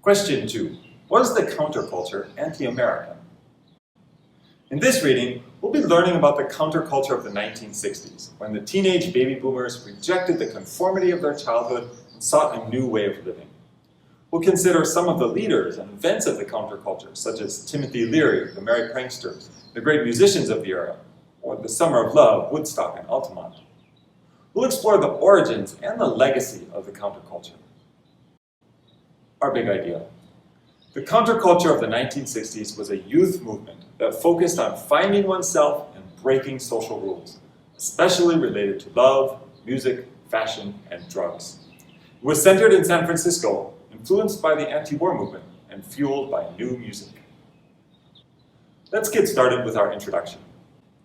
Question 2. Was the counterculture anti-American? In this reading, we'll be learning about the counterculture of the 1960s, when the teenage baby boomers rejected the conformity of their childhood and sought a new way of living. We'll consider some of the leaders and events of the counterculture, such as Timothy Leary, the Merry Pranksters, the great musicians of the era, or the Summer of Love, Woodstock, and Altamont. We'll explore the origins and the legacy of the counterculture. Our big idea. The counterculture of the 1960s was a youth movement that focused on finding oneself and breaking social rules, especially related to love, music, fashion, and drugs. It was centered in San Francisco, influenced by the anti-war movement, and fueled by new music. Let's get started with our introduction.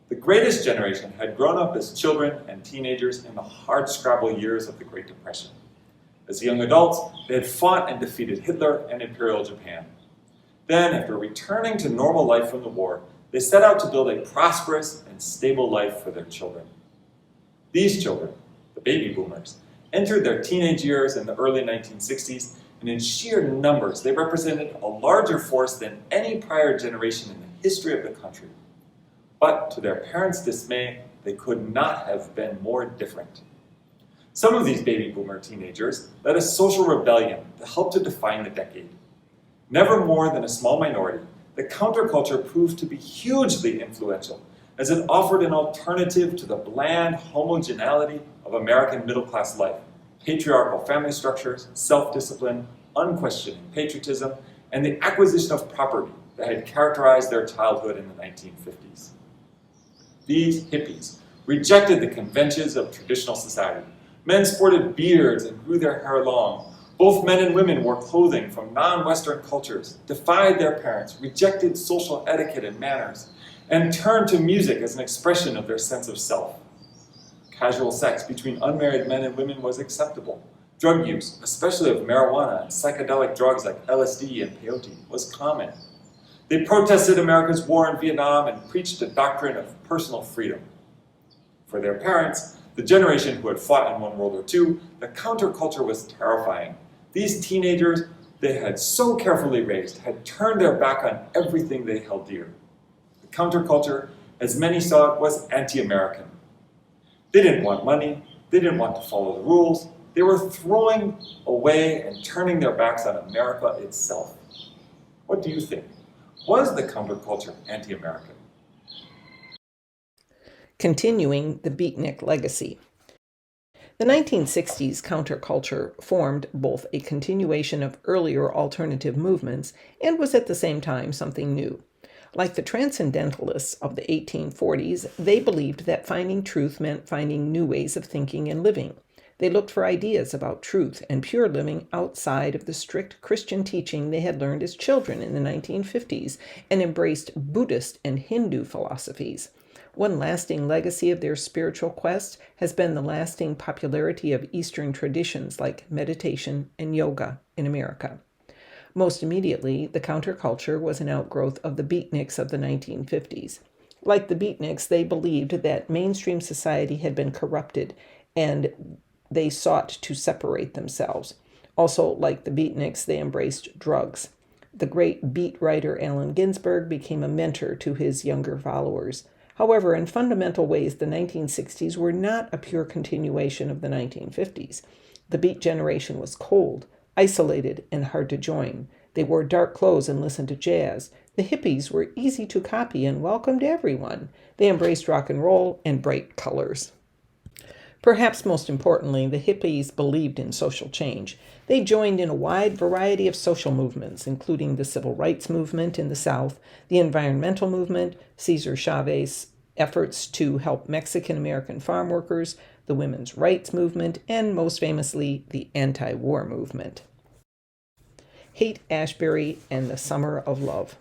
The greatest generation had grown up as children and teenagers in the hardscrabble years of the Great Depression. As young adults, they had fought and defeated Hitler and Imperial Japan. Then, after returning to normal life from the war, they set out to build a prosperous and stable life for their children. These children, the baby boomers, entered their teenage years in the early 1960s, and in sheer numbers, they represented a larger force than any prior generation in the history of the country. But to their parents' dismay, they could not have been more different. Some of these baby boomer teenagers led a social rebellion that helped to define the decade. Never more than a small minority, the counterculture proved to be hugely influential, as it offered an alternative to the bland homogeneity of American middle-class life, patriarchal family structures, self-discipline, unquestioning patriotism, and the acquisition of property that had characterized their childhood in the 1950s. These hippies rejected the conventions of traditional society. Men sported beards and grew their hair long. Both men and women wore clothing from non-Western cultures, defied their parents, rejected social etiquette and manners, and turned to music as an expression of their sense of self. Casual sex between unmarried men and women was acceptable. Drug use, especially of marijuana and psychedelic drugs like LSD and peyote, was common. They protested America's war in Vietnam and preached a doctrine of personal freedom. For their parents, the generation who had fought in World War II, the counterculture was terrifying. These teenagers they had so carefully raised had turned their back on everything they held dear. The counterculture, as many saw it, was anti-American. They didn't want money, they didn't want to follow the rules, they were throwing away and turning their backs on America itself. What do you think? Was the counterculture anti-American? Continuing the beatnik legacy. The 1960s counterculture formed both a continuation of earlier alternative movements and was at the same time something new. Like the transcendentalists of the 1840s, they believed that finding truth meant finding new ways of thinking and living. They looked for ideas about truth and pure living outside of the strict Christian teaching they had learned as children in the 1950s and embraced Buddhist and Hindu philosophies. One lasting legacy of their spiritual quest has been the lasting popularity of Eastern traditions like meditation and yoga in America. Most immediately, the counterculture was an outgrowth of the beatniks of the 1950s. Like the beatniks, they believed that mainstream society had been corrupted and they sought to separate themselves. Also, like the beatniks, they embraced drugs. The great beat writer Allen Ginsberg became a mentor to his younger followers. However, in fundamental ways, the 1960s were not a pure continuation of the 1950s. The beat generation was cold, isolated, and hard to join. They wore dark clothes and listened to jazz. The hippies were easy to copy and welcomed everyone. They embraced rock and roll and bright colors. Perhaps most importantly, the hippies believed in social change. They joined in a wide variety of social movements, including the civil rights movement in the South, the environmental movement, Cesar Chavez's efforts to help Mexican-American farm workers, the women's rights movement, and most famously, the anti-war movement. Haight-Ashbury and the Summer of Love.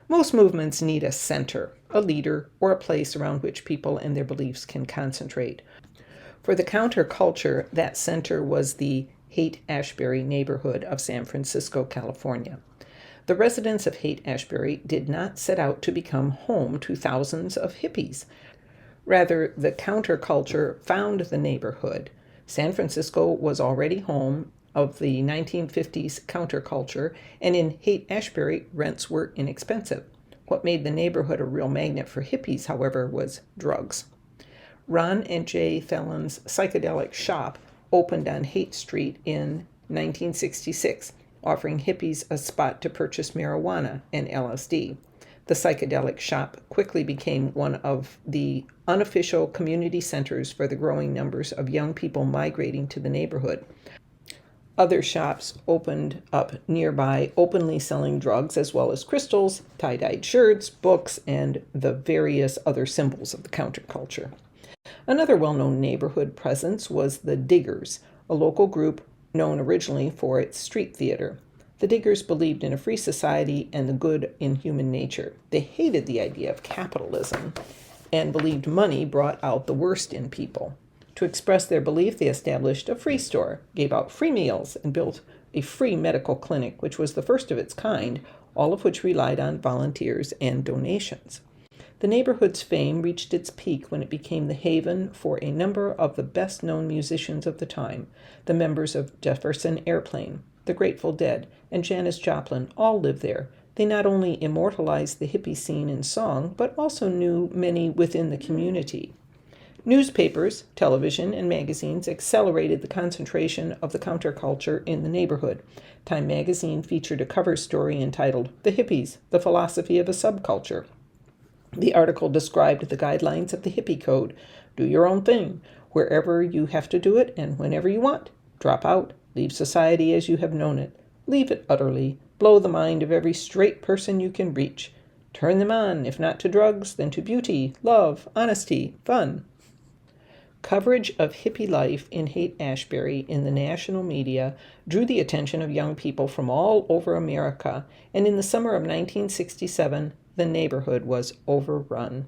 Most movements need a center, a leader, or a place around which people and their beliefs can concentrate. For the counterculture, that center was the Haight-Ashbury neighborhood of San Francisco, California. The residents of Haight-Ashbury did not set out to become home to thousands of hippies. Rather, the counterculture found the neighborhood. San Francisco was already home, of the 1950s counterculture, and in Haight-Ashbury, rents were inexpensive. What made the neighborhood a real magnet for hippies, however, was drugs. Ron and Jay Thelen Psychedelic Shop opened on Haight Street in 1966, offering hippies a spot to purchase marijuana and LSD. The Psychedelic Shop quickly became one of the unofficial community centers for the growing numbers of young people migrating to the neighborhood. Other shops opened up nearby, openly selling drugs as well as crystals, tie-dyed shirts, books, and the various other symbols of the counterculture. Another well-known neighborhood presence was the Diggers, a local group known originally for its street theater. The Diggers believed in a free society and the good in human nature. They hated the idea of capitalism and believed money brought out the worst in people. To express their belief, they established a free store, gave out free meals, and built a free medical clinic, which was the first of its kind, all of which relied on volunteers and donations. The neighborhood's fame reached its peak when it became the haven for a number of the best-known musicians of the time. The members of Jefferson Airplane, the Grateful Dead, and Janis Joplin all lived there. They not only immortalized the hippie scene in song, but also knew many within the community. Newspapers, television, and magazines accelerated the concentration of the counterculture in the neighborhood. Time magazine featured a cover story entitled "The Hippies, the Philosophy of a Subculture." The article described the guidelines of the hippie code. Do your own thing, wherever you have to do it and whenever you want. Drop out. Leave society as you have known it. Leave it utterly. Blow the mind of every straight person you can reach. Turn them on, if not to drugs, then to beauty, love, honesty, fun. Coverage of hippie life in Haight-Ashbury in the national media drew the attention of young people from all over America, and in the summer of 1967, the neighborhood was overrun.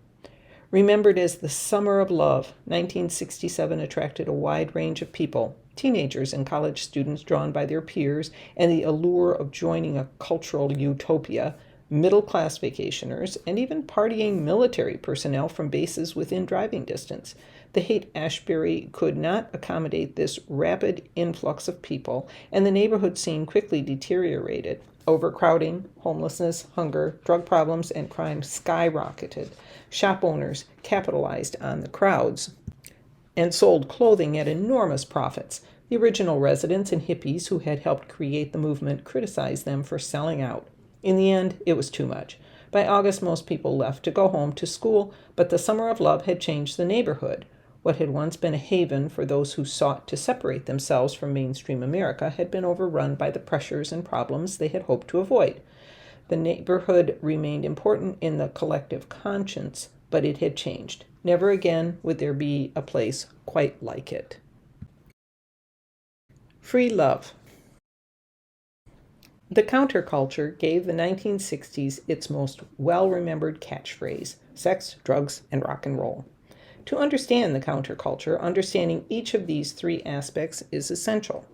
Remembered as the Summer of Love, 1967 attracted a wide range of people, teenagers and college students drawn by their peers and the allure of joining a cultural utopia, middle-class vacationers, and even partying military personnel from bases within driving distance. The Haight-Ashbury could not accommodate this rapid influx of people, and the neighborhood scene quickly deteriorated. Overcrowding, homelessness, hunger, drug problems, and crime skyrocketed. Shop owners capitalized on the crowds and sold clothing at enormous profits. The original residents and hippies who had helped create the movement criticized them for selling out. In the end, it was too much. By August, most people left to go home to school, but the Summer of Love had changed the neighborhood. What had once been a haven for those who sought to separate themselves from mainstream America had been overrun by the pressures and problems they had hoped to avoid. The neighborhood remained important in the collective conscience, but it had changed. Never again would there be a place quite like it. Free love. The counterculture gave the 1960s its most well-remembered catchphrase: sex, drugs, and rock and roll. To understand the counterculture, understanding each of these three aspects is essential.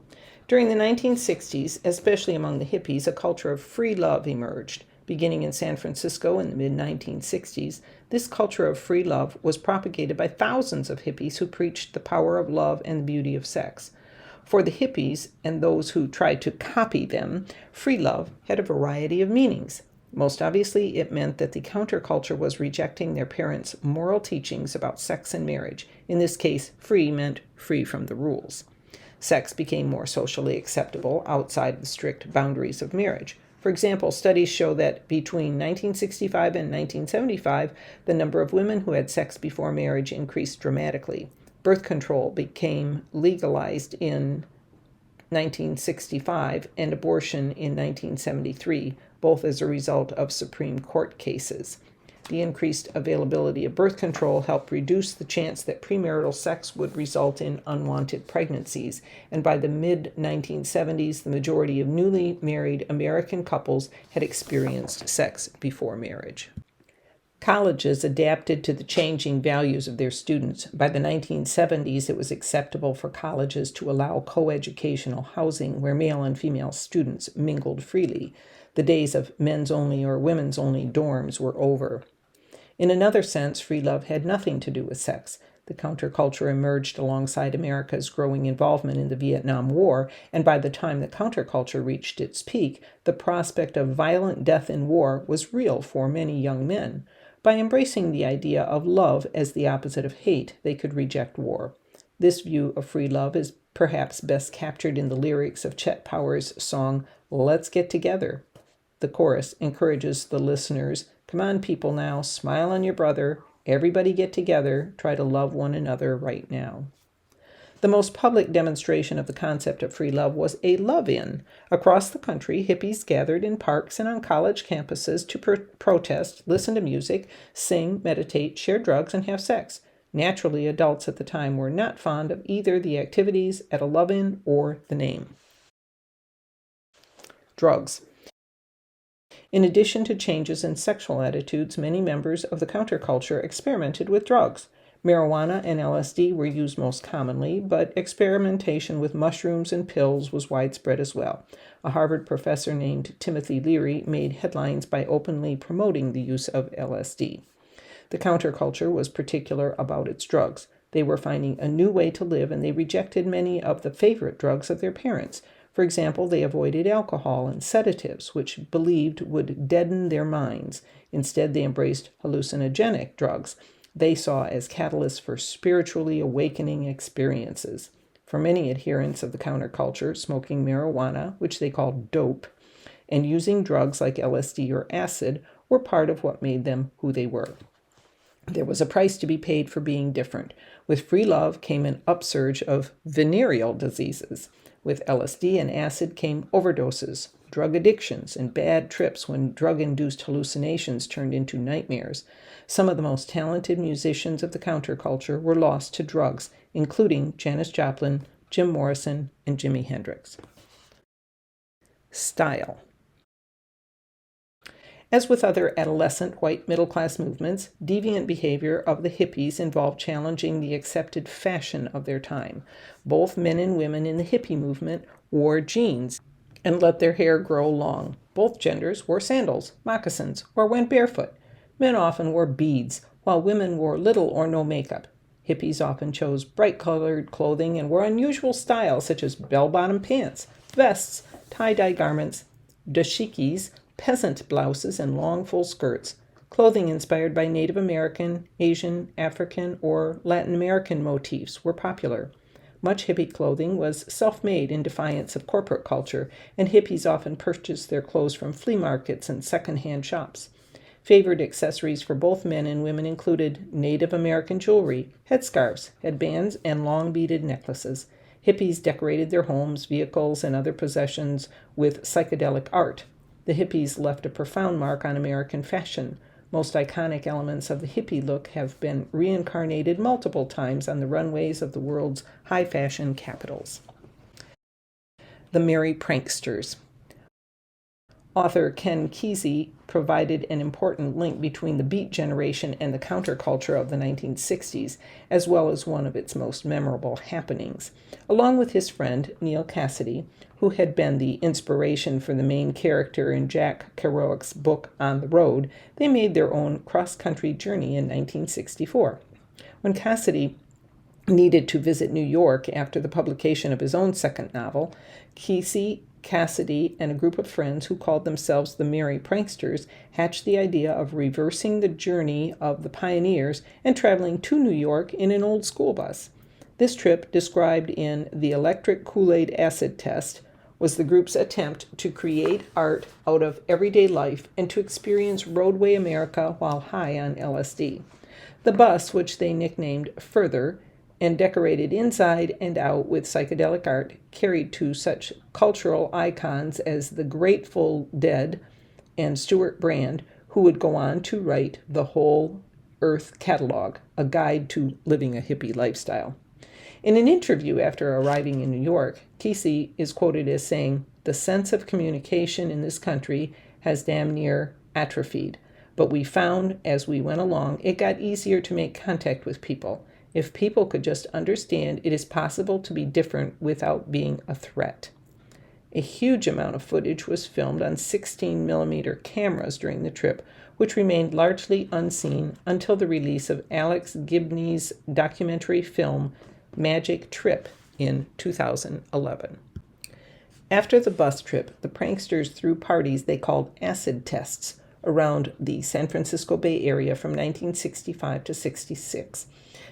During the 1960s, especially among the hippies, a culture of free love emerged. Beginning in San Francisco in the mid-1960s, this culture of free love was propagated by thousands of hippies who preached the power of love and the beauty of sex. For the hippies and those who tried to copy them, free love had a variety of meanings. Most obviously, it meant that the counterculture was rejecting their parents' moral teachings about sex and marriage. In this case, free meant free from the rules. Sex became more socially acceptable outside the strict boundaries of marriage. For example, studies show that between 1965 and 1975, the number of women who had sex before marriage increased dramatically. Birth control became legalized in 1965 and abortion in 1973, both as a result of Supreme Court cases. The increased availability of birth control helped reduce the chance that premarital sex would result in unwanted pregnancies, and by the mid-1970s, the majority of newly married American couples had experienced sex before marriage. Colleges adapted to the changing values of their students. By the 1970s, it was acceptable for colleges to allow coeducational housing where male and female students mingled freely. The days of men's-only or women's-only dorms were over. In another sense, free love had nothing to do with sex. The counterculture emerged alongside America's growing involvement in the Vietnam War, and by the time the counterculture reached its peak, the prospect of violent death in war was real for many young men. By embracing the idea of love as the opposite of hate, they could reject war. This view of free love is perhaps best captured in the lyrics of Chet Power's song, "Let's Get Together." The chorus encourages the listeners, "Come on, people now, smile on your brother. Everybody get together. Try to love one another right now." The most public demonstration of the concept of free love was a love-in. Across the country, hippies gathered in parks and on college campuses to protest, listen to music, sing, meditate, share drugs, and have sex. Naturally, adults at the time were not fond of either the activities at a love-in or the name. Drugs. In addition to changes in sexual attitudes, many members of the counterculture experimented with drugs. Marijuana and LSD were used most commonly, but experimentation with mushrooms and pills was widespread as well. A Harvard professor named Timothy Leary made headlines by openly promoting the use of LSD. The counterculture was particular about its drugs. They were finding a new way to live, and they rejected many of the favorite drugs of their parents. For example, they avoided alcohol and sedatives, which believed would deaden their minds. Instead, they embraced hallucinogenic drugs they saw as catalysts for spiritually awakening experiences. For many adherents of the counterculture, smoking marijuana, which they called dope, and using drugs like LSD or acid were part of what made them who they were. There was a price to be paid for being different. With free love came an upsurge of venereal diseases. With LSD and acid came overdoses, drug addictions, and bad trips when drug-induced hallucinations turned into nightmares. Some of the most talented musicians of the counterculture were lost to drugs, including Janis Joplin, Jim Morrison, and Jimi Hendrix. Style. As with other adolescent white middle-class movements, deviant behavior of the hippies involved challenging the accepted fashion of their time. Both men and women in the hippie movement wore jeans and let their hair grow long. Both genders wore sandals, moccasins, or went barefoot. Men often wore beads, while women wore little or no makeup. Hippies often chose bright-colored clothing and wore unusual styles such as bell-bottom pants, vests, tie-dye garments, dashikis, peasant blouses, and long full skirts. Clothing inspired by Native American, Asian, African, or Latin American motifs were popular. Much hippie clothing was self-made in defiance of corporate culture, and hippies often purchased their clothes from flea markets and second-hand shops. Favored accessories for both men and women included Native American jewelry, headscarves, headbands, and long beaded necklaces. Hippies decorated their homes, vehicles, and other possessions with psychedelic art. The hippies left a profound mark on American fashion. Most iconic elements of the hippie look have been reincarnated multiple times on the runways of the world's high-fashion capitals. The Merry Pranksters. Author Ken Kesey provided an important link between the Beat generation and the counterculture of the 1960s, as well as one of its most memorable happenings. Along with his friend Neal Cassady, who had been the inspiration for the main character in Jack Kerouac's book On the Road, they made their own cross-country journey in 1964. When Cassady needed to visit New York after the publication of his own second novel, Kesey, Cassady, and a group of friends who called themselves the Merry Pranksters hatched the idea of reversing the journey of the pioneers and traveling to New York in an old school bus. This trip, described in The Electric Kool-Aid Acid Test, was the group's attempt to create art out of everyday life and to experience roadway America while high on LSD. The bus, which they nicknamed Further, and decorated inside and out with psychedelic art, carried two such cultural icons as the Grateful Dead and Stuart Brand, who would go on to write the Whole Earth Catalog, a guide to living a hippie lifestyle. In an interview after arriving in New York, Kesey is quoted as saying, "The sense of communication in this country has damn near atrophied, but we found as we went along it got easier to make contact with people. If people could just understand it is possible to be different without being a threat." A huge amount of footage was filmed on 16mm cameras during the trip, which remained largely unseen until the release of Alex Gibney's documentary film Magic Trip in 2011. After the bus trip, the pranksters threw parties they called acid tests around the San Francisco Bay Area from 1965 to 66.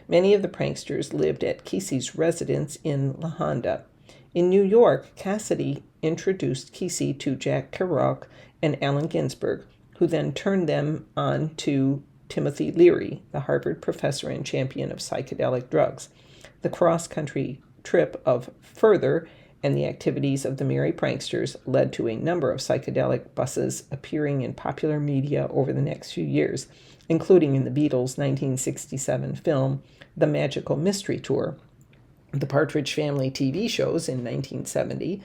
Many of the pranksters lived at Kesey's residence in La Honda. In New York, Cassidy introduced Kesey to Jack Kerouac and Allen Ginsberg, who then turned them on to Timothy Leary, the Harvard professor and champion of psychedelic drugs. The cross-country trip of Further and the activities of the merry pranksters led to a number of psychedelic buses appearing in popular media over the next few years, including in the Beatles' 1967 film The Magical Mystery Tour, the Partridge Family TV shows in 1970,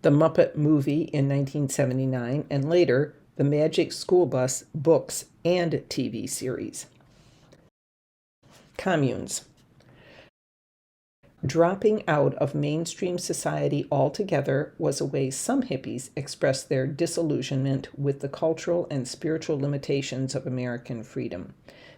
the Muppet movie in 1979, and later the Magic School Bus books and TV series. Communes. Dropping out of mainstream society altogether was a way some hippies expressed their disillusionment with the cultural and spiritual limitations of American freedom.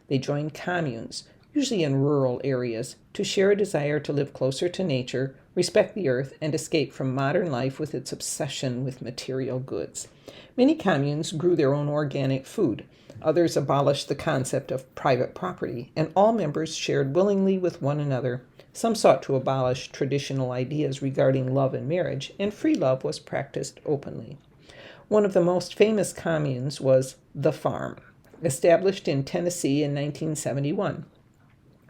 They joined communes, usually in rural areas, to share a desire to live closer to nature, respect the earth, and escape from modern life with its obsession with material goods. Many communes grew their own organic food. Others abolished the concept of private property, and all members shared willingly with one another. Some sought to abolish traditional ideas regarding love and marriage, and free love was practiced openly. One of the most famous communes was The Farm, established in Tennessee in 1971.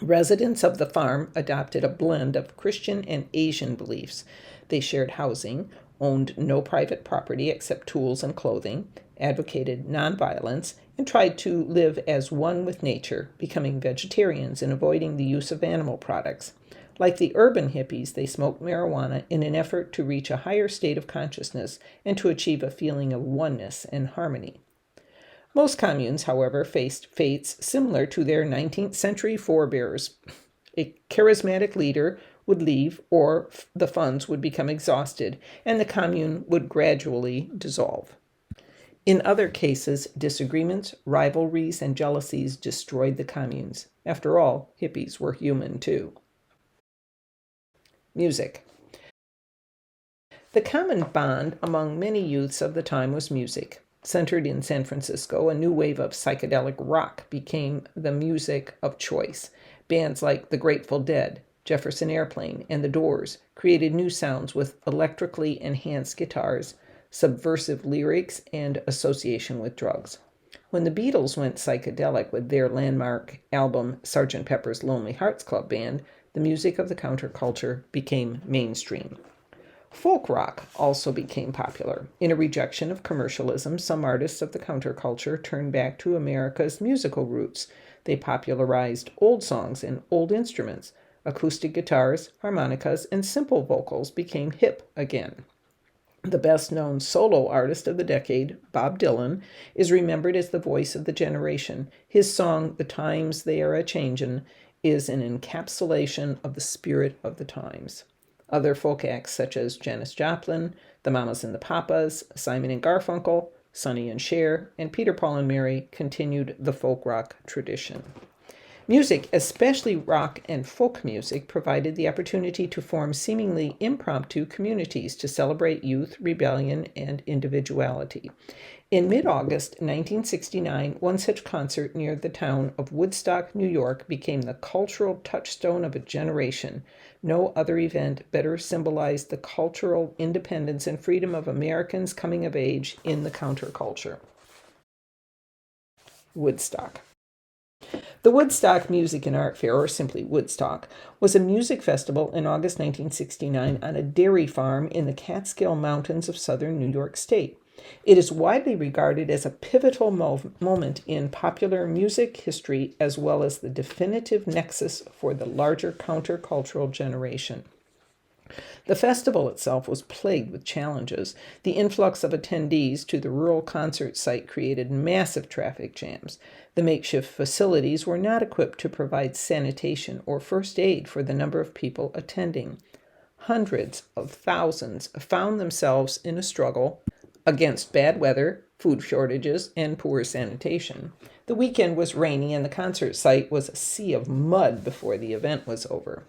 Residents of The Farm adopted a blend of Christian and Asian beliefs. They shared housing, owned no private property except tools and clothing, advocated nonviolence, and tried to live as one with nature, becoming vegetarians and avoiding the use of animal products. Like the urban hippies, they smoked marijuana in an effort to reach a higher state of consciousness and to achieve a feeling of oneness and harmony. Most communes, however, faced fates similar to their 19th century forebears. A charismatic leader would leave, or the funds would become exhausted, and the commune would gradually dissolve. In other cases, disagreements, rivalries, and jealousies destroyed the communes. After all, hippies were human too. Music. The common bond among many youths of the time was music. Centered in San Francisco, a new wave of psychedelic rock became the music of choice. Bands like The Grateful Dead, Jefferson Airplane, and The Doors created new sounds with electrically enhanced guitars, subversive lyrics, and association with drugs. When the Beatles went psychedelic with their landmark album Sgt. Pepper's Lonely Hearts Club Band, the music of the counterculture became mainstream. Folk rock also became popular. In a rejection of commercialism, some artists of the counterculture turned back to America's musical roots. They popularized old songs and old instruments. Acoustic guitars, harmonicas, and simple vocals became hip again. The best-known solo artist of the decade, Bob Dylan, is remembered as the voice of the generation. His song, The Times They Are A-Changin', is an encapsulation of the spirit of the times. Other folk acts such as Janis Joplin, the Mamas and the Papas, Simon and Garfunkel, Sonny and Cher, and Peter, Paul and Mary continued the folk rock tradition. Music, especially rock and folk music, provided the opportunity to form seemingly impromptu communities to celebrate youth, rebellion, and individuality. In mid-August 1969, one such concert near the town of Woodstock, New York, became the cultural touchstone of a generation. No other event better symbolized the cultural independence and freedom of Americans coming of age in the counterculture. Woodstock. The Woodstock Music and Art Fair, or simply Woodstock, was a music festival in August 1969 on a dairy farm in the Catskill Mountains of southern New York State. It is widely regarded as a pivotal moment in popular music history, as well as the definitive nexus for the larger countercultural generation. The festival itself was plagued with challenges. The influx of attendees to the rural concert site created massive traffic jams. The makeshift facilities were not equipped to provide sanitation or first aid for the number of people attending. Hundreds of thousands found themselves in a struggle against bad weather, food shortages, and poor sanitation. The weekend was rainy, and the concert site was a sea of mud before the event was over.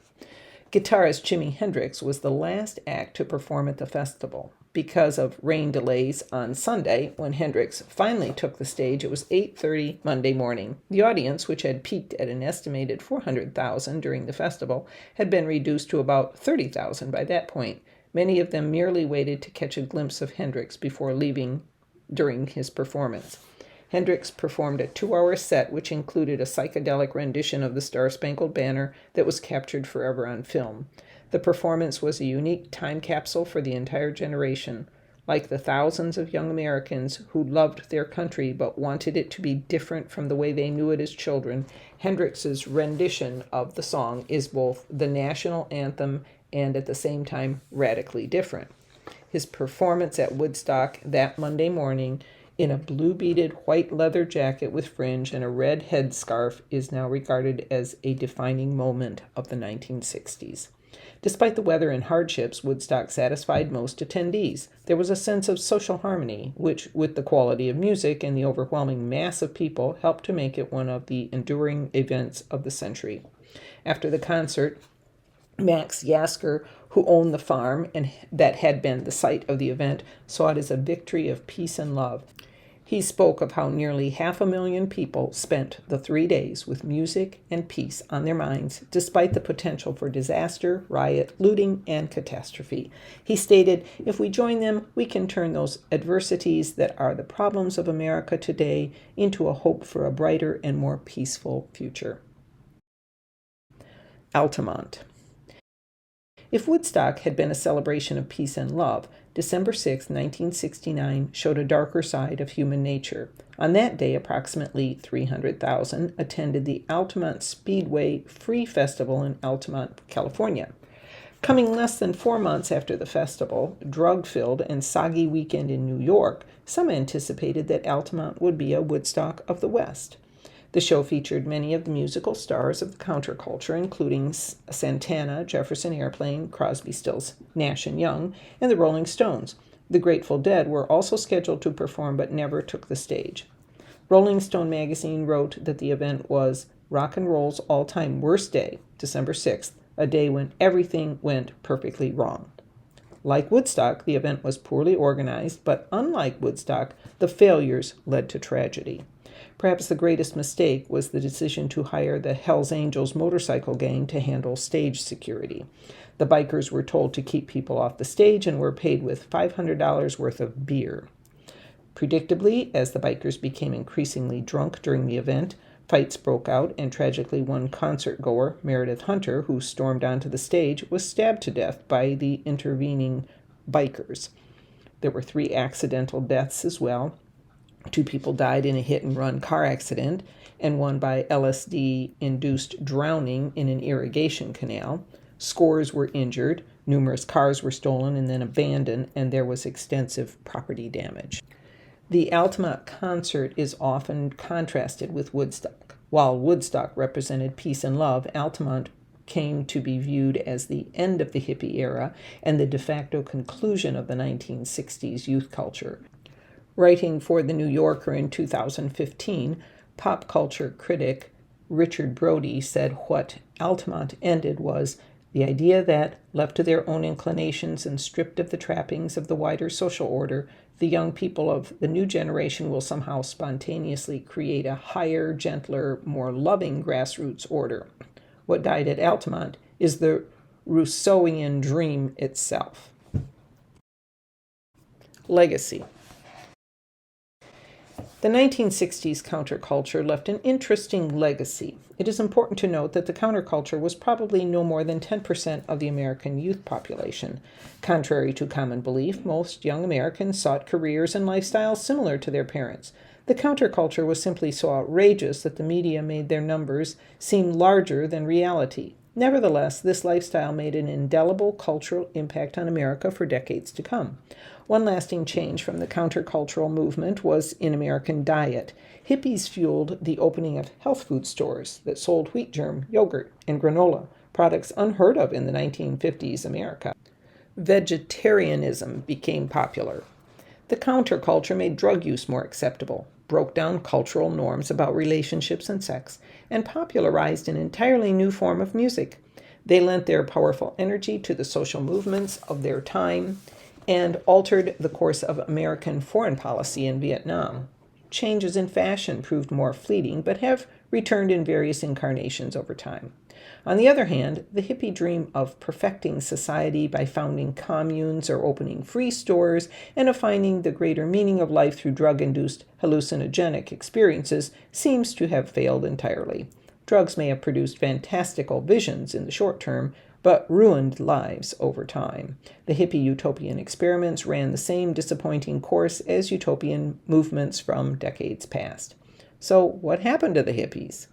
Guitarist Jimi Hendrix was the last act to perform at the festival. Because of rain delays on Sunday, when Hendrix finally took the stage, it was 8:30 Monday morning. The audience, which had peaked at an estimated 400,000 during the festival, had been reduced to about 30,000 by that point. Many of them merely waited to catch a glimpse of Hendrix before leaving during his performance. Hendrix performed a 2-hour set, which included a psychedelic rendition of the Star-Spangled Banner that was captured forever on film. The performance was a unique time capsule for the entire generation. Like the thousands of young Americans who loved their country but wanted it to be different from the way they knew it as children, Hendrix's rendition of the song is both the national anthem and at the same time radically different. His performance at Woodstock that Monday morning in a blue-beaded white leather jacket with fringe and a red headscarf is now regarded as a defining moment of the 1960s. Despite the weather and hardships, Woodstock satisfied most attendees. There was a sense of social harmony, which, with the quality of music and the overwhelming mass of people, helped to make it one of the enduring events of the century. After the concert, Max Yasker, who owned the farm and that had been the site of the event, saw it as a victory of peace and love. He spoke of how nearly 500,000 people spent the 3 days with music and peace on their minds, despite the potential for disaster, riot, looting, and catastrophe. He stated, "If we join them, we can turn those adversities that are the problems of America today into a hope for a brighter and more peaceful future." Altamont. If Woodstock had been a celebration of peace and love, December 6, 1969 showed a darker side of human nature. On that day, approximately 300,000 attended the Altamont Speedway Free Festival in Altamont, California. Coming less than 4 months after the festival, drug-filled and soggy weekend in New York, some anticipated that Altamont would be a Woodstock of the West. The show featured many of the musical stars of the counterculture, including Santana, Jefferson Airplane, Crosby, Stills, Nash and Young, and the Rolling Stones. The Grateful Dead were also scheduled to perform but never took the stage. Rolling Stone magazine wrote that the event was rock and roll's all-time worst day, December 6th, a day when everything went perfectly wrong. Like Woodstock, the event was poorly organized, but unlike Woodstock, the failures led to tragedy. Perhaps the greatest mistake was the decision to hire the Hells Angels motorcycle gang to handle stage security. The bikers were told to keep people off the stage and were paid with $500 worth of beer. Predictably, as the bikers became increasingly drunk during the event, fights broke out, and tragically one concert-goer, Meredith Hunter, who stormed onto the stage, was stabbed to death by the intervening bikers. There were 3 accidental deaths as well. 2 people died in a hit-and-run car accident, and 1 by LSD-induced drowning in an irrigation canal. Scores were injured, numerous cars were stolen and then abandoned, and there was extensive property damage. The Altamont concert is often contrasted with Woodstock. While Woodstock represented peace and love, Altamont came to be viewed as the end of the hippie era and the de facto conclusion of the 1960s youth culture. Writing for The New Yorker in 2015, pop culture critic Richard Brody said what Altamont ended was the idea that, left to their own inclinations and stripped of the trappings of the wider social order, the young people of the new generation will somehow spontaneously create a higher, gentler, more loving grassroots order. What died at Altamont is the Rousseauian dream itself. Legacy. The 1960s counterculture left an interesting legacy. It is important to note that the counterculture was probably no more than 10% of the American youth population. Contrary to common belief, most young Americans sought careers and lifestyles similar to their parents. The counterculture was simply so outrageous that the media made their numbers seem larger than reality. Nevertheless, this lifestyle made an indelible cultural impact on America for decades to come. One lasting change from the countercultural movement was in American diet. Hippies fueled the opening of health food stores that sold wheat germ, yogurt, and granola, products unheard of in the 1950s America. Vegetarianism became popular. The counterculture made drug use more acceptable, broke down cultural norms about relationships and sex, and popularized an entirely new form of music. They lent their powerful energy to the social movements of their time and altered the course of American foreign policy in Vietnam. Changes in fashion proved more fleeting, but have returned in various incarnations over time. On the other hand, the hippie dream of perfecting society by founding communes or opening free stores and of finding the greater meaning of life through drug-induced hallucinogenic experiences seems to have failed entirely. Drugs may have produced fantastical visions in the short term, but ruined lives over time. The hippie utopian experiments ran the same disappointing course as utopian movements from decades past. So, what happened to the hippies?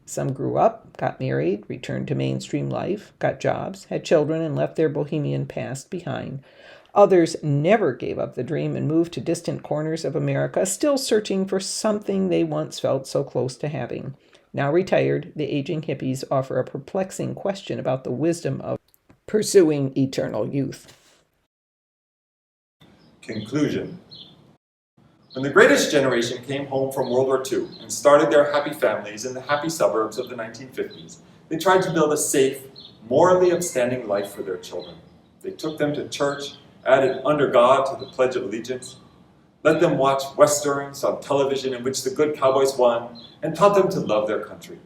Some grew up, got married, returned to mainstream life, got jobs, had children, and left their bohemian past behind. Others never gave up the dream and moved to distant corners of America, still searching for something they once felt so close to having. Now retired, the aging hippies offer a perplexing question about the wisdom of pursuing eternal youth. Conclusion. When the greatest generation came home from World War II and started their happy families in the happy suburbs of the 1950s, they tried to build a safe, morally upstanding life for their children. They took them to church, added "Under God" to the Pledge of Allegiance, let them watch westerns on television in which the good cowboys won, and taught them to love their country.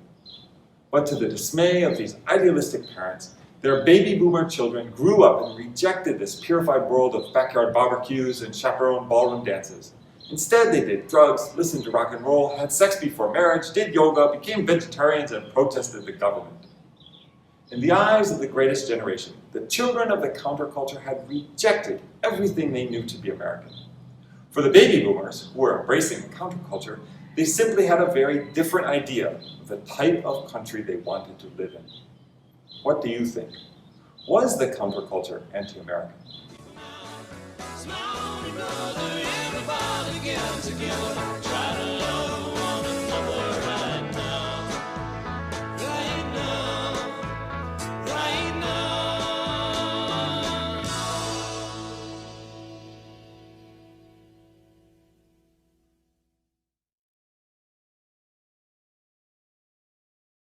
But to the dismay of these idealistic parents, their baby boomer children grew up and rejected this purified world of backyard barbecues and chaperone ballroom dances. Instead, they did drugs, listened to rock and roll, had sex before marriage, did yoga, became vegetarians, and protested the government. In the eyes of the greatest generation, the children of the counterculture had rejected everything they knew to be American. For the baby boomers, who were embracing the counterculture, they simply had a very different idea of the type of country they wanted to live in. What do you think? Was the counterculture anti-American? Small brother, everybody get together.